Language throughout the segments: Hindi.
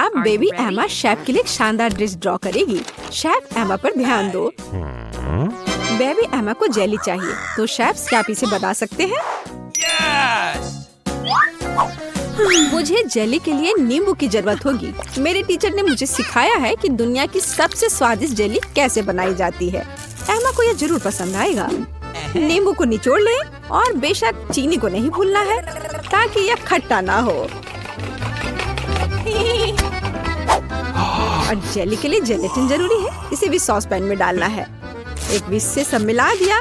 अब बेबी एमा शेफ के लिए एक शानदार ड्रेस ड्रॉ करेगी। शेफ एमा पर ध्यान दो। बेबी एमा को जेली चाहिए, तो शेफ क्या इसे बना सकते हैं? मुझे जेली के लिए नींबू की जरूरत होगी। मेरे टीचर ने मुझे सिखाया है कि दुनिया की सबसे स्वादिष्ट जेली कैसे बनाई जाती है। एमा को यह जरूर पसंद आएगा। नींबू को निचोड़ लें और बेशक चीनी को नहीं भूलना है ताकि यह खट्टा ना हो। और जेली के लिए जेलेटिन जरूरी है, इसे भी सॉस पैन में डालना है। एक विस्क से सब मिला दिया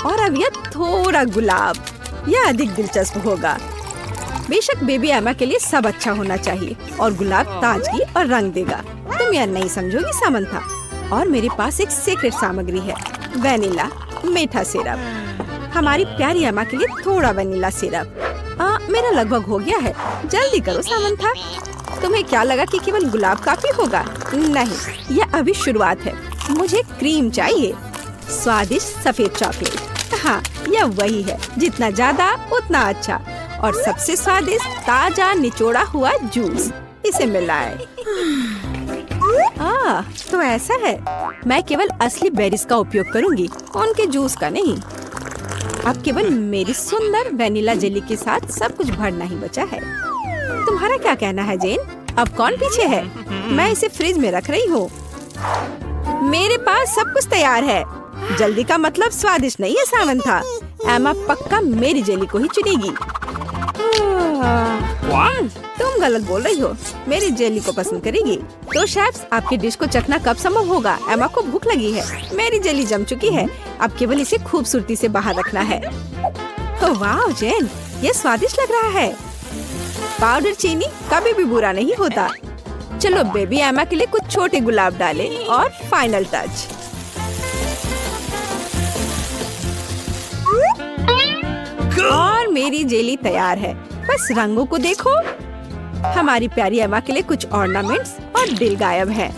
और अब यह थोड़ा गुलाब, यह अधिक दिलचस्प होगा। बेशक बेबी एमा के लिए सब अच्छा होना चाहिए और गुलाब ताजगी और रंग देगा। तुम यह नहीं समझोगी सामंथा। और मेरे पास एक सीक्रेट सामग्री है, वेनिला मीठा सिरप। हमारी प्यारी एमा के लिए थोड़ा वेनिला सिरप। मेरा लगभग हो गया है, जल्दी करो सामंथा। तुम्हें क्या लगा कि केवल गुलाब काफी होगा? नहीं, यह अभी शुरुआत है। मुझे क्रीम चाहिए, स्वादिष्ट सफेद चॉकलेट। हाँ, यह वही है, जितना ज्यादा उतना अच्छा। और सबसे स्वादिष्ट ताजा निचोड़ा हुआ जूस, इसे मिलाएं। तो ऐसा है। मैं केवल असली बेरीज का उपयोग करूंगी, उनके जूस का नहीं। अब केवल मेरी सुंदर वेनिला जेली के साथ सब कुछ भरना ही बचा है। तुम्हारा क्या कहना है जेन? अब कौन पीछे है? मैं इसे फ्रिज में रख रही हूँ। मेरे पास सब कुछ तैयार है। जल्दी का मतलब स्वादिष्ट नहीं है सामंथा। एमा पक्का मेरी जेली को ही चुनेगी। तुम गलत बोल रही हो, मेरी जेली को पसंद करेगी। तो शेफ्स, आपकी डिश को चखना कब संभव होगा? एमा को भूख लगी है। मेरी जेली जम चुकी है, अब केवल इसे खूबसूरती से बाहर रखना है। वाह जेन, ये स्वादिष्ट लग रहा है। पाउडर चीनी कभी भी बुरा नहीं होता। चलो बेबी एमा के लिए कुछ छोटे गुलाब डालें और फाइनल टच। और मेरी जेली तैयार है, बस रंगों को देखो। हमारी प्यारी एमा के लिए कुछ ऑर्नामेंट्स और दिल गायब है।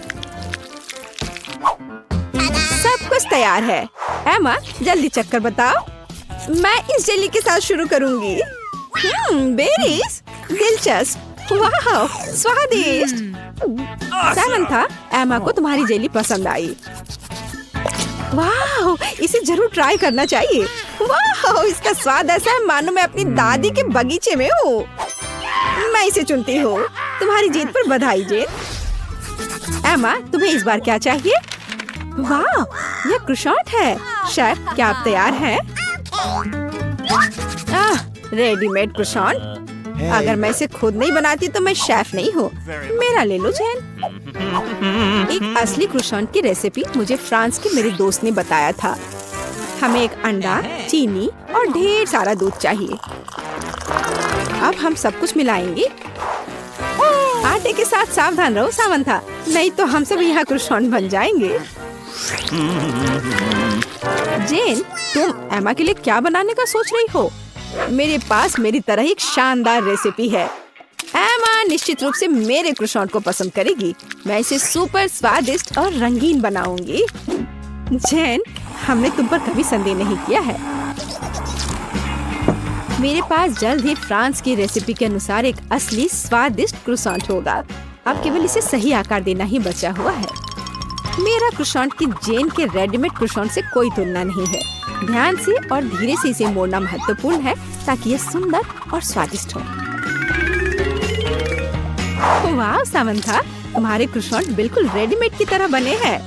सब कुछ तैयार है। एमा, जल्दी चक्कर बताओ। मैं इस जेली के साथ शुरू करूंगी। बेरीज, दिलचस्प, वाह, स्वादिष्ट। सामंथा, एमा को तुम्हारी जेली पसंद आई। वाह, इसे जरूर ट्राई करना चाहिए। वाह, इसका स्वाद ऐसा है मानो मैं अपनी दादी के बगीचे में हूँ। मैं इसे चुनती हूँ। तुम्हारी जीत पर बधाई जेन। एमा, तुम्हें इस बार क्या चाहिए? वाह, यह क्रोसेंट है। शेफ, क्या आप तैयार हैं? Readymade croissant. अगर मैं इसे खुद नहीं बनाती तो मैं शेफ नहीं हूँ। मेरा ले लो जेन। एक असली क्रोसेंट की रेसिपी मुझे फ्रांस के मेरे दोस्त ने बताया था। हमें एक अंडा, चीनी और ढेर सारा दूध चाहिए। अब हम सब कुछ मिलाएंगे। आटे के साथ सावधान रहो सामंथा, नहीं तो हम सब यहाँ क्रोसेंट बन जाएंगे। जेन, तुम एमा के लिए क्या बनाने का सोच रही हो? मेरे पास मेरी तरह एक शानदार रेसिपी है। एमा निश्चित रूप से मेरे क्रोसेंट को पसंद करेगी। मैं इसे सुपर स्वादिष्ट और रंगीन बनाऊंगी। जेन, हमने तुम पर कभी संदेह नहीं किया है। मेरे पास जल्द ही फ्रांस की रेसिपी के अनुसार एक असली स्वादिष्ट क्रोसेंट होगा। अब केवल इसे सही आकार देना ही बचा हुआ है। मेरा क्रोसेंट की जेन के रेडीमेड क्रोसेंट से कोई तुलना नहीं है। ध्यान से और धीरे से इसे मोड़ना महत्वपूर्ण है ताकि यह सुंदर और स्वादिष्ट हो। वाह सामंथा, तुम्हारे क्रोसेंट बिल्कुल रेडीमेड की तरह बने हैं।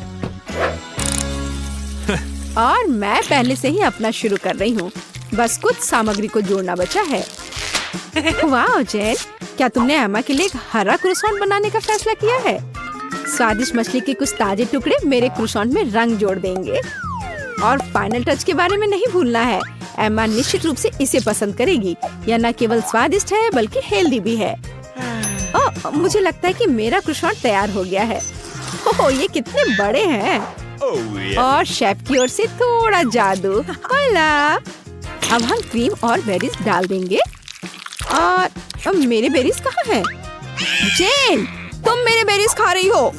और मैं पहले से ही अपना शुरू कर रही हूँ, बस कुछ सामग्री को जोड़ना बचा है। वाह जेन, क्या तुमने एमा के लिए एक हरा क्रोसेंट बनाने का फैसला किया है? स्वादिष्ट मछली के कुछ ताजे टुकड़े मेरे क्रोसेंट में रंग जोड़ देंगे। और फाइनल टच के बारे में नहीं भूलना है। एमा निश्चित रूप से इसे पसंद करेगी। यह न केवल स्वादिष्ट है बल्कि हेल्दी भी है। मुझे लगता है कि मेरा क्रोसेंट तैयार हो गया है। ये कितने बड़े हैं। और शेफ की ओर से थोड़ा जादू। अब हम क्रीम और बेरीज डाल देंगे। और मेरे बेरीज कहाँ हैं? जेन, तुम मेरे बेरीज खा रही हो।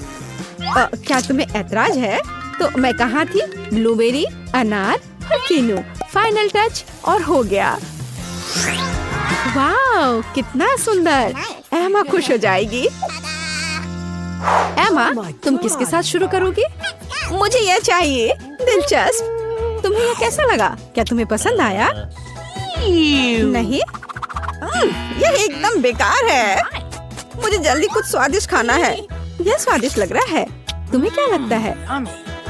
क्या तुम्हें ऐतराज है? तो मैं कहाँ थी? ब्लूबेरी, अनार और कीनू। फाइनल टच और हो गया। वाह, कितना सुंदर। एमा खुश हो जाएगी। एमा, तुम किसके साथ शुरू करोगी? मुझे यह चाहिए। दिलचस्प। तुम्हें यह कैसा लगा? क्या तुम्हें पसंद आया? नहीं, यह एकदम बेकार है। मुझे जल्दी कुछ स्वादिष्ट खाना है। यह स्वादिष्ट लग रहा है। तुम्हें क्या लगता है?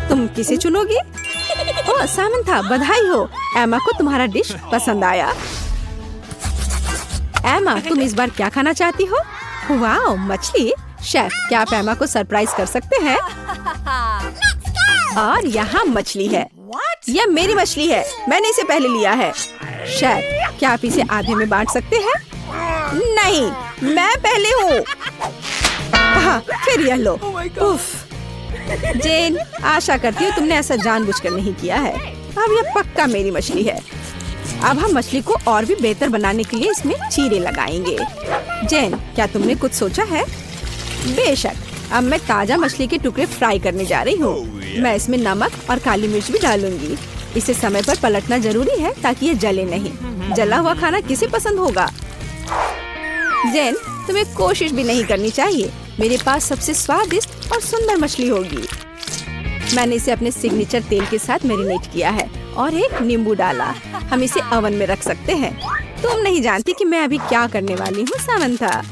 तुम किसे चुनोगी? ओह सामंथा, बधाई हो। एमा को तुम्हारा डिश पसंद आया। एमा, तुम इस बार क्या खाना चाहती हो? वाह, मछली। शेफ, क्या आप एमा को सरप्राइज कर सकते हैं? और यहाँ मछली है। यह मेरी मछली है, मैंने इसे पहले लिया है। शेफ, क्या आप इसे आधे में बांट सकते हैं? नहीं, मैं पहले हूँ। हाँ, फिर यह लो। उफ। जेन, आशा करती हूँ तुमने ऐसा जानबूझकर नहीं किया है। अब यह पक्का मेरी मछली है। अब हम मछली को और भी बेहतर बनाने के लिए इसमें चीरे लगाएंगे। जेन, क्या तुमने कुछ सोचा है? बेशक। अब मैं ताजा मछली के टुकड़े फ्राई करने जा रही हूँ। मैं इसमें नमक और काली मिर्च भी डालूंगी। इसे समय पर पलटना जरूरी है ताकि ये जले नहीं। जला हुआ खाना किसे पसंद होगा? जेन, तुम्हें कोशिश भी नहीं करनी चाहिए। मेरे पास सबसे स्वादिष्ट और सुंदर मछली होगी। मैंने इसे अपने सिग्नेचर तेल के साथ मैरिनेट किया है और एक नींबू डाला। हम इसे ओवन में रख सकते हैं। तुम नहीं जानती कि मैं अभी क्या करने वाली हूँ सामंथा।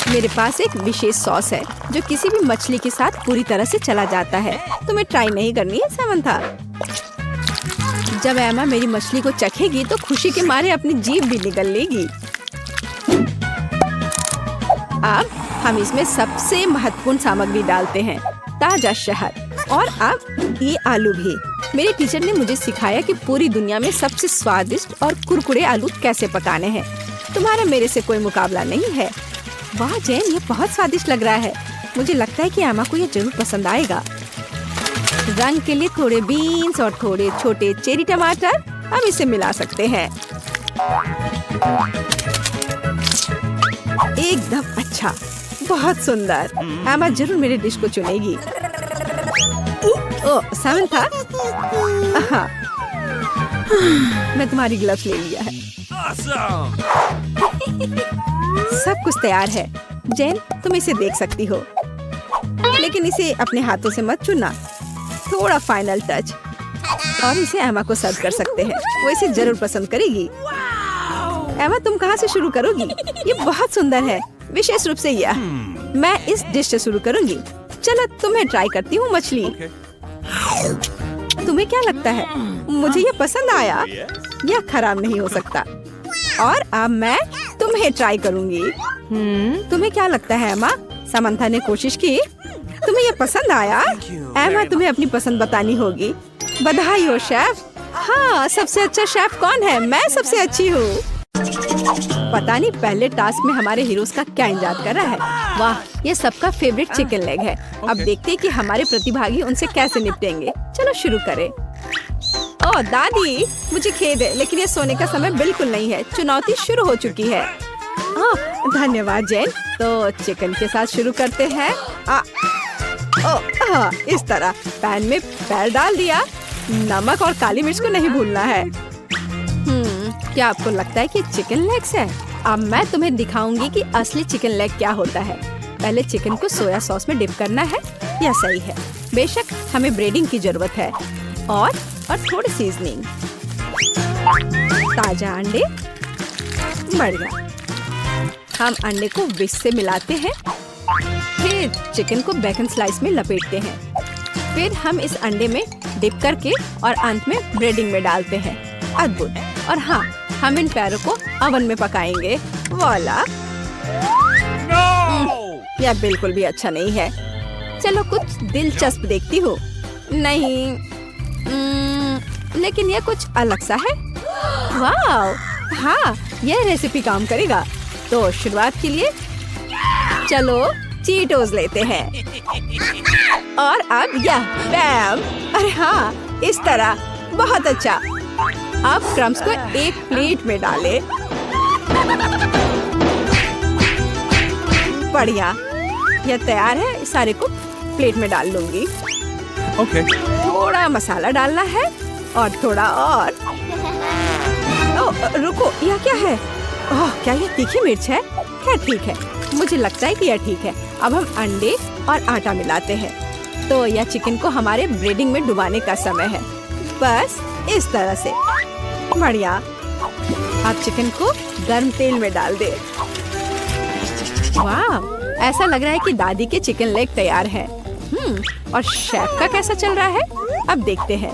मेरे पास एक विशेष सॉस है जो किसी भी मछली के साथ पूरी तरह से चला जाता है। तुम्हें ट्राई नहीं करनी है सामंथा। जब एमा मेरी मछली को चखेगी तो खुशी के मारे अपनी जीभ भी निगल लेगी। अब हम इसमें सबसे महत्वपूर्ण सामग्री डालते हैं, ताजा शहद। और अब ये आलू भी। मेरे टीचर ने मुझे सिखाया कि पूरी दुनिया में सबसे स्वादिष्ट और कुरकुरे आलू कैसे पकाने हैं। तुम्हारा मेरे से कोई मुकाबला नहीं है। वाह जैन, ये बहुत स्वादिष्ट लग रहा है। मुझे लगता है कि एमा को ये जरूर पसंद आएगा। रंग के लिए थोड़े बीन्स और थोड़े छोटे चेरी टमाटर हम इसे मिला सकते हैं। एकदम अच्छा, बहुत सुंदर। एमा जरूर मेरे डिश को चुनेगी। ओह सामंथा, हाँ, मैं तुम्हारी ग्लव्स ले लिया है। सब कुछ तैयार है। जैन, तुम इसे देख सकती हो, लेकिन इसे अपने हाथों से मत छूना। थोड़ा फाइनल टच। और इसे एमा को सर्व कर सकते हैं। वो इसे जरूर पसंद करेगी। एमा, तुम कहाँ से शुरू करोगी? ये बहुत सुंदर है, विशेष रूप से यह। मैं इस डिश से शुरू करूंगी। चलो तुम्हें ट्राई करती हूँ मछली। तुम्हें क्या लगता है? मुझे ये पसंद आया। यह खराब नहीं हो सकता। और अब मैं तुम्हें ट्राई करूंगी। तुम्हें क्या लगता है एमा? समंथा ने कोशिश की। तुम्हें ये पसंद आया? एमा, तुम्हें अपनी पसंद बतानी होगी। बधाई हो शेफ। हाँ, सबसे अच्छा शेफ कौन है? मैं सबसे अच्छी हूँ। पता नहीं पहले टास्क में हमारे हीरोज का क्या इंतजार कर रहा है। वाह, ये सबका फेवरेट चिकन लेग है। अब देखते हैं कि हमारे प्रतिभागी उनसे कैसे निपटेंगे। चलो शुरू करें। ओह दादी, मुझे खेद है, लेकिन ये सोने का समय बिल्कुल नहीं है। चुनौती शुरू हो चुकी है। धन्यवाद जैन। तो चिकन के साथ शुरू करते हैं। इस तरह पैन में पैर डाल दिया। नमक और काली मिर्च को नहीं भूलना है। क्या आपको लगता है कि चिकन लेग्स है? अब मैं तुम्हें दिखाऊंगी कि असली चिकन लेग क्या होता है। पहले चिकन को सोया सॉस में डिप करना है। यह सही है। बेशक हमें ब्रेडिंग की जरूरत है और थोड़ी सीजनिंग। ताजा अंडे, बढ़िया। हम अंडे को विस्क से मिलाते हैं। फिर चिकन को बेकन स्लाइस में लपेटते हैं। फिर हम इस अंडे में डिप करके और अंत में ब्रेडिंग में डालते हैं। अद्भुत। और हाँ, हम इन पैरों को ओवन में पकाएंगे। वाला, यह बिल्कुल भी अच्छा नहीं है। चलो कुछ दिलचस्प देखती हूँ। नहीं, लेकिन यह कुछ अलग सा है। वाह, हाँ, यह रेसिपी काम करेगा। तो शुरुआत के लिए चलो चीटोस लेते हैं। और अब यह बैम। अरे हाँ, इस तरह। बहुत अच्छा। अब क्रम्स को एक प्लेट में डालें। बढ़िया, यह तैयार है। सारे को प्लेट में डाल लूंगी। थोड़ा मसाला डालना है और थोड़ा और। ओह रुको, यह क्या है? ओह, क्या यह तीखी मिर्च है? क्या ठीक है, मुझे लगता है कि यह ठीक है। अब हम अंडे और आटा मिलाते हैं। तो यह चिकन को हमारे ब्रेडिंग में डुबाने का समय है। बस इस तरह से। बढ़िया। अब चिकन को गर्म तेल में डाल दे। वाह, ऐसा लग रहा है कि दादी के चिकन लेग तैयार है। और शेफ का कैसा चल रहा है, अब देखते हैं।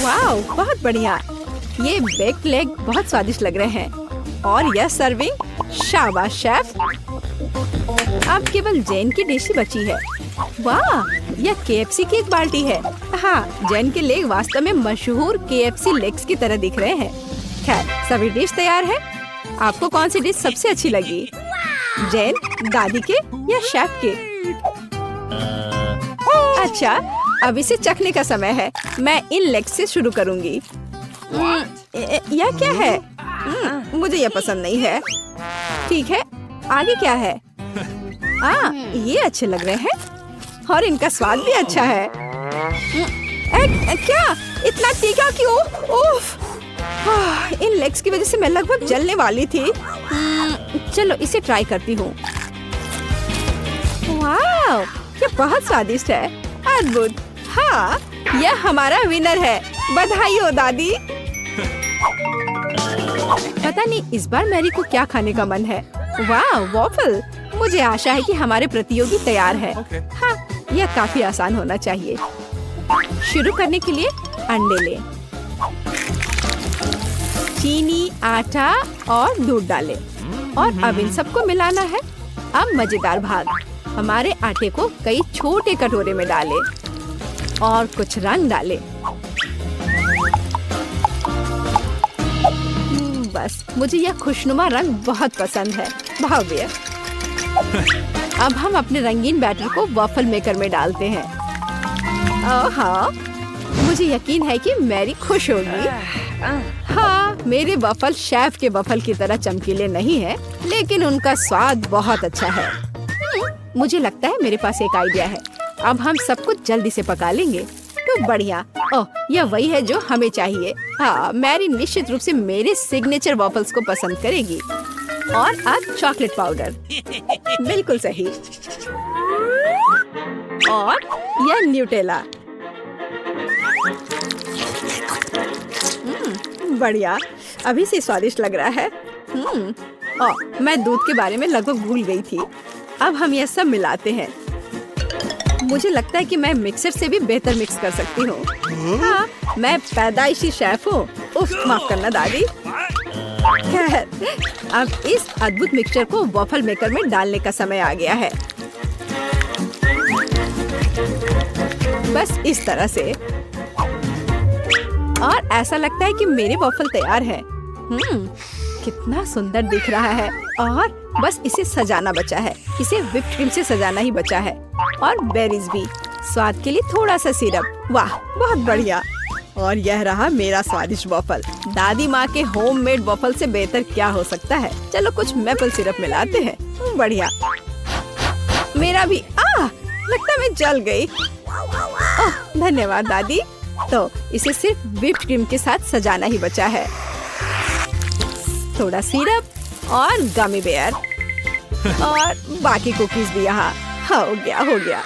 वाह, बहुत बढ़िया। ये बेक्ड लेग बहुत स्वादिष्ट लग रहे हैं। और यह सर्विंग, शाबाश शेफ। अब केवल जैन की डिश ही बची है। वाह, यह KFC की एक बाल्टी है। हाँ, जैन के लेग वास्तव में मशहूर KFC लेग्स की तरह दिख रहे हैं। खैर, सभी डिश तैयार है। आपको कौन सी डिश सबसे अच्छी लगी, जैन, दादी के या शेफ के? अच्छा, अब इसे चखने का समय है। मैं इन लेग से शुरू करूंगी। यह क्या है? मुझे यह पसंद नहीं है। ठीक है, आगे क्या है? ये अच्छे लग रहे हैं और इनका स्वाद भी अच्छा है। क्या इतना तीखा क्यों? उफ! इन लेग्स की वजह से मैं लगभग जलने वाली थी। चलो इसे ट्राई करती हूँ। वाह, ये बहुत स्वादिष्ट है। अद्भुत। हाँ, यह हमारा विनर है। बधाई हो दादी। पता नहीं इस बार मैरी को क्या खाने का मन है। वाह, वॉफल। मुझे आशा है कि हमारे प्रतियोगी तैयार है। हाँ, यह काफी आसान होना चाहिए। शुरू करने के लिए अंडे लें, चीनी, आटा और दूध डालें और अब इन सबको मिलाना है। अब मजेदार भाग, हमारे आटे को कई छोटे कटोरे में डालें और कुछ रंग डालें। बस, मुझे यह खुशनुमा रंग बहुत पसंद है। भव्य। अब हम अपने रंगीन बैटर को वॉफल मेकर में डालते हैं। हाँ, मुझे यकीन है कि मैरी खुश होगी। हाँ, मेरे वॉफल शेफ के वॉफल की तरह चमकीले नहीं है, लेकिन उनका स्वाद बहुत अच्छा है। मुझे लगता है मेरे पास एक आइडिया है। अब हम सब कुछ जल्दी से पका लेंगे। तो बढ़िया। ओह, यह वही है जो हमें चाहिए। हाँ, मैरी निश्चित रूप से मेरे सिग्नेचर वॉफल्स को पसंद करेगी। और अब चॉकलेट पाउडर। बिल्कुल सही। और यह न्यूटेला। बढ़िया, अभी से स्वादिष्ट लग रहा है। मैं दूध के बारे में लगभग भूल गई थी। अब हम यह सब मिलाते हैं। मुझे लगता है कि मैं मिक्सर से भी बेहतर मिक्स कर सकती हूँ। हाँ, मैं पैदाइशी शेफ हूँ। उफ, माफ करना दादी। खैर, अब इस अद्भुत मिक्सचर को वॉफल मेकर में डालने का समय आ गया है। बस इस तरह से। और ऐसा लगता है कि मेरे वॉफल तैयार है। कितना सुंदर दिख रहा है। और बस इसे सजाना बचा है। इसे व्हिप्ड क्रीम से सजाना ही बचा है। और बेरीज भी। स्वाद के लिए थोड़ा सा सिरप। वाह, बहुत बढ़िया। और यह रहा मेरा स्वादिष्ट वॉफल। दादी माँ के होममेड वॉफल से बेहतर क्या हो सकता है। चलो कुछ मेपल सिरप मिलाते हैं। बढ़िया। मेरा भी। लगता मैं जल गई। ओह, धन्यवाद दादी। तो इसे सिर्फ व्हिप्ड क्रीम के साथ सजाना ही बचा है। थोड़ा सिरप और गमी बेयर और बाकी कुकीज भी यहाँ। हो गया।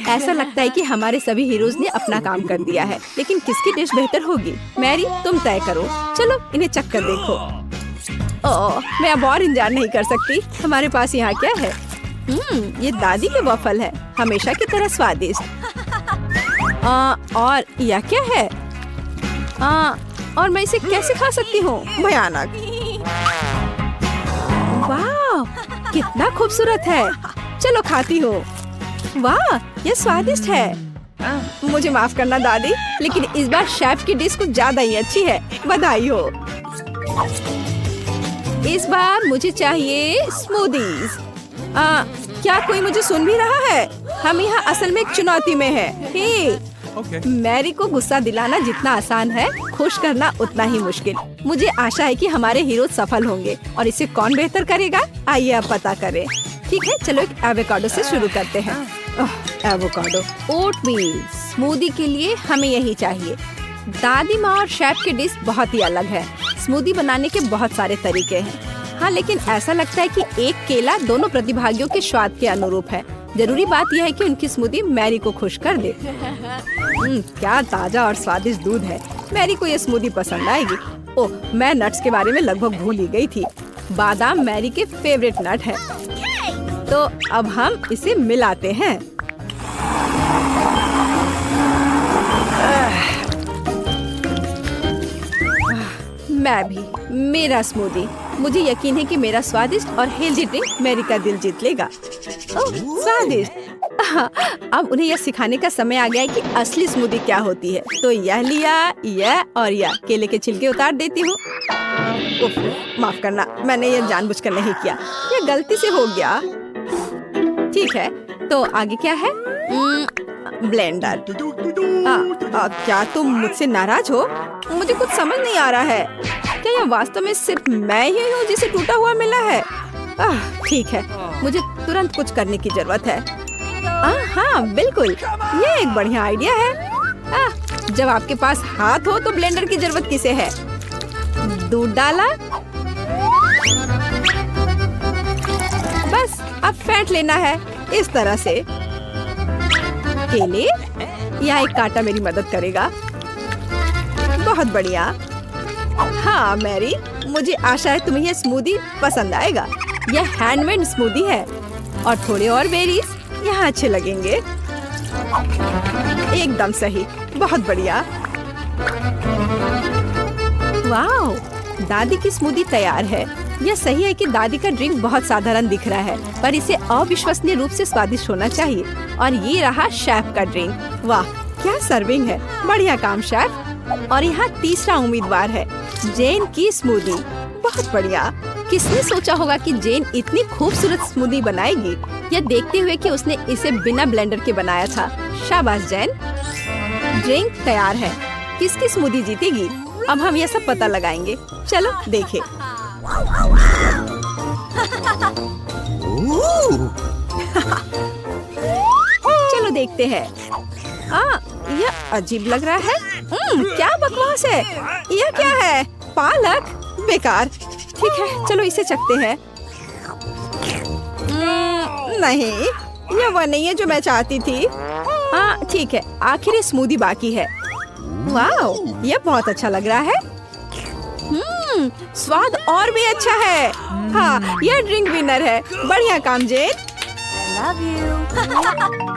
ऐसा लगता है कि हमारे सभी हीरोज ने अपना काम कर दिया है, लेकिन किसकी डिश बेहतर होगी? मैरी, तुम तय करो। चलो इन्हें चख कर देखो। मैं अब और इंतजार नहीं कर सकती। हमारे पास यहाँ क्या है? ये दादी के वॉफल है, हमेशा की तरह स्वादिष्ट। और यह क्या है? और मैं इसे कैसे खा सकती हूँ? भयानक। वाह, कितना खूबसूरत है। चलो खाती हूँ। वाह, यह स्वादिष्ट है। मुझे माफ करना दादी, लेकिन इस बार शेफ की डिश कुछ ज्यादा ही अच्छी है। बधाई हो। इस बार मुझे चाहिए स्मूदीज। क्या कोई मुझे सुन भी रहा है? हम यहाँ असल में एक चुनौती में हैं। मैरी को गुस्सा दिलाना जितना आसान है, खुश करना उतना ही मुश्किल। मुझे आशा है कि हमारे हीरो सफल होंगे। और इसे कौन बेहतर करेगा, आइए अब पता करें। ठीक है, चलो एक एवोकाडो से शुरू करते हैं। एवोकाडो। ओटमील स्मूदी के लिए हमें यही चाहिए। दादी माँ और शेफ की डिश बहुत ही अलग है। स्मूदी बनाने के बहुत सारे तरीके हैं। हाँ, लेकिन ऐसा लगता है कि एक केला दोनों प्रतिभागियों के स्वाद के अनुरूप है। जरूरी बात यह है कि उनकी स्मूदी मैरी को खुश कर दे। क्या ताजा और स्वादिष्ट दूध है। मैरी को ये स्मूदी पसंद आएगी। ओह, मैं नट्स के बारे में लगभग भूल ही गई थी। बादाम मैरी के फेवरेट नट है। तो अब हम इसे मिलाते हैं। मैं भी, मेरा स्मूदी। मुझे यकीन है कि मेरा स्वादिष्ट और हेल्दी ड्रिंक मैरी का दिल जीत लेगा। ओह, स्वादिष्ट। अब उन्हें यह सिखाने का समय आ गया है कि असली स्मूदी क्या होती है। तो यह लिया, यह और यह केले के छिलके उतार देती हूँ। माफ करना, मैंने यह जानबूझकर नहीं किया, यह गलती से हो गया। ठीक है, तो आगे क्या है? ब्लेंडर। क्या तुम मुझसे नाराज हो? मुझे कुछ समझ नहीं आ रहा है। क्या यह वास्तव में सिर्फ मैं ही हूँ जिसे टूटा हुआ मिला है? ठीक है, मुझे तुरंत कुछ करने की जरूरत है। हाँ बिल्कुल, ये एक बढ़िया आइडिया है। जब आपके पास हाथ हो तो ब्लेंडर की जरूरत किसे है? दूध डाला, बस अब फेंट लेना है इस तरह से। केले, यहाँ एक कांटा मेरी मदद करेगा। बहुत बढ़िया। हाँ मैरी, मुझे आशा है तुम्हें यह स्मूदी पसंद आएगा। यह हैंडमेड स्मूदी है और थोड़े और बेरीज यहाँ अच्छे लगेंगे। एकदम सही, बहुत बढ़िया। वाओ, दादी की स्मूदी तैयार है। यह सही है कि दादी का ड्रिंक बहुत साधारण दिख रहा है, पर इसे अविश्वसनीय रूप से स्वादिष्ट होना चाहिए। और ये रहा शेफ का ड्रिंक। वाह, क्या सर्विंग है। बढ़िया काम शेफ। और यहाँ तीसरा उम्मीदवार है, जेन की स्मूदी। बहुत बढ़िया। किसने सोचा होगा कि जेन इतनी खूबसूरत स्मूदी बनाएगी, यह देखते हुए कि उसने इसे बिना ब्लेंडर के बनाया था। शाबाश जेन। ड्रिंक तैयार है। किसकी स्मूदी जीतेगी? अब हम यह सब पता लगाएंगे। चलो देखें। चलो देखते हैं। यह अजीब लग रहा है। क्या बकवास है। यह क्या है? पालक? बेकार। ठीक है, चलो इसे चखते हैं। नहीं, यह वो नहीं है जो मैं चाहती थी। ठीक है, आखिर स्मूदी बाकी है। वाओ, यह बहुत अच्छा लग रहा है। स्वाद और भी अच्छा है। हाँ, यह ड्रिंक विनर है। बढ़िया काम जेन। I love you.